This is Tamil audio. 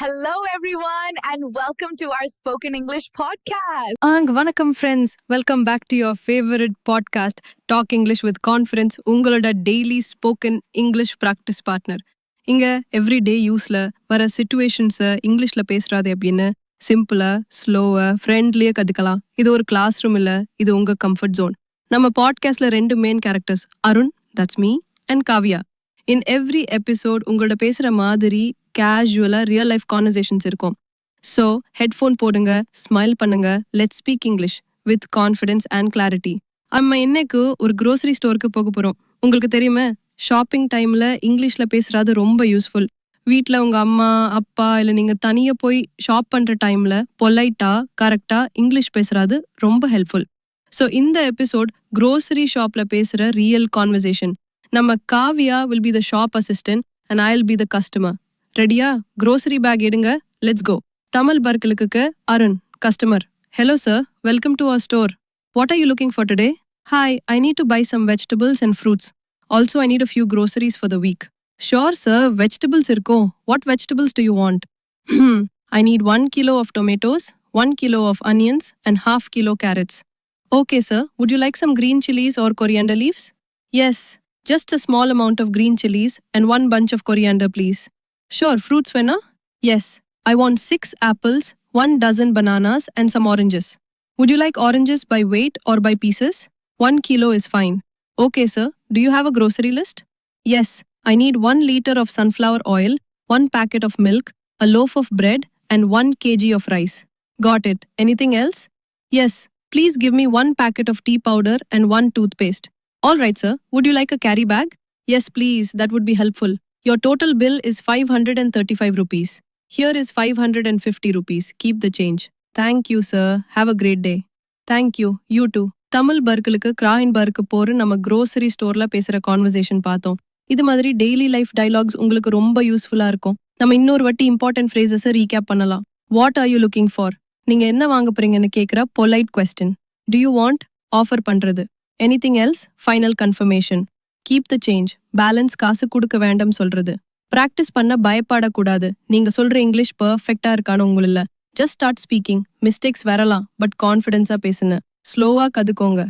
Hello, everyone, and welcome to our Spoken English podcast. வணக்கம் friends, welcome back to your favourite podcast talk English with confidence, உங்களோட daily spoken English practice partner. இங்கே எவ்ரிடே யூஸில் வர சிச்சுவேஷன்ஸை இங்கிலீஷில் பேசுகிறது அப்படின்னு சிம்பிளாக ஸ்லோவாக ஃப்ரெண்ட்லியாக கற்றுக்கலாம். இது ஒரு கிளாஸ் ரூம் இல்லை, இது உங்கள் கம்ஃபர்ட் ஜோன். நம்ம பாட்காஸ்ட்டில் 2 main characters, Arun, that's me, and Kavya. In every episode உங்களோட பேசுகிற மாதிரி கேஷுவலாக ரியல் லைஃப் கான்வர்சேஷன்ஸ் இருக்கும். ஸோ ஹெட்ஃபோன் போடுங்க, ஸ்மைல் பண்ணுங்க, let's speak English with confidence and clarity. நம்ம இன்னைக்கு ஒரு க்ரோசரி ஸ்டோருக்கு போக போகிறோம். உங்களுக்கு தெரியுமா, ஷாப்பிங் டைமில் இங்கிலீஷில் பேசுகிறது ரொம்ப யூஸ்ஃபுல். வீட்டில் உங்கள் அம்மா அப்பா இல்லை நீங்கள் தனியாக போய் ஷாப் பண்ணுற டைமில் பொலைட்டாக கரெக்டாக இங்கிலீஷ் பேசுகிறது ரொம்ப ஹெல்ப்ஃபுல். ஸோ இந்த எபிசோட் க்ரோசரி ஷாப்பில் பேசுகிற ரியல் கான்வர்சேஷன். நம்ம Kavya will be the shop assistant and I will be the customer. ரெடியா? க்ரோசரி பேக் எடுங்க, லெட்ஸ் கோ. தமிழ் பர்க்கலுக்கு Arun, customer. Hello sir, welcome to our store. What are you looking for today? Hi, I need to buy some vegetables and fruits. Also I need a few groceries for the week. Sure sir, vegetables இருக்கும். What vegetables to you want? I need 1 kilo of tomatoes, 1 kilo of onions, and half kilo carrots. Okay, sir. Would you like some green chilies or coriander leaves? Yes, just a small amount of green chilies and 1 bunch of coriander, please. Sure, fruits venna? Yes, I want 6 apples, 1 dozen bananas, and some oranges. Would you like oranges by weight or by pieces? 1 kilo is fine. Okay, sir. Do you have a grocery list? Yes, I need 1 liter of sunflower oil, 1 packet of milk, a loaf of bread, and 1 kg of rice. Got it. Anything else? Yes, please give me 1 packet of tea powder and 1 toothpaste. All right, sir. Would you like a carry bag? Yes, please. That would be helpful. Your total bill is 535 rupees. Here is 550 rupees. Keep the change. Thank you, sir. Have a great day. Thank you. You too. Tamil பர்க்கலுக்கு கிராயின்பர்க்கு போகிற நம்ம க்ரோசரி ஸ்டோரில் பேசுகிற கான்வர்சேஷன் பார்த்தோம். இது மாதிரி டெய்லி லைஃப் டைலாக்ஸ் உங்களுக்கு ரொம்ப யூஸ்ஃபுல்லாக இருக்கும். நம்ம இன்னொரு வாட்டி இம்பார்ட்டன்ட் ஃப்ரேசஸை ரீகேப் பண்ணலாம். What are you looking for? நீங்கள் என்ன வாங்க போறீங்கன்னு கேட்குற polite question. Do you want? Offer பண்ணுறது. Anything else? Final confirmation. Keep the change. Balance, காசு கொடுக்க வேண்டாம் சொல்றது. ப்ராக்டிஸ் பண்ண பயப்படக்கூடாது. நீங்க சொல்ற இங்கிலீஷ் பர்ஃபெக்டா இருக்கான்னு உங்களில். Just start speaking. மிஸ்டேக்ஸ் வரலாம், பட் கான்ஃபிடென்ஸா பேசுங்க. ஸ்லோவா கத்துக்கோங்க.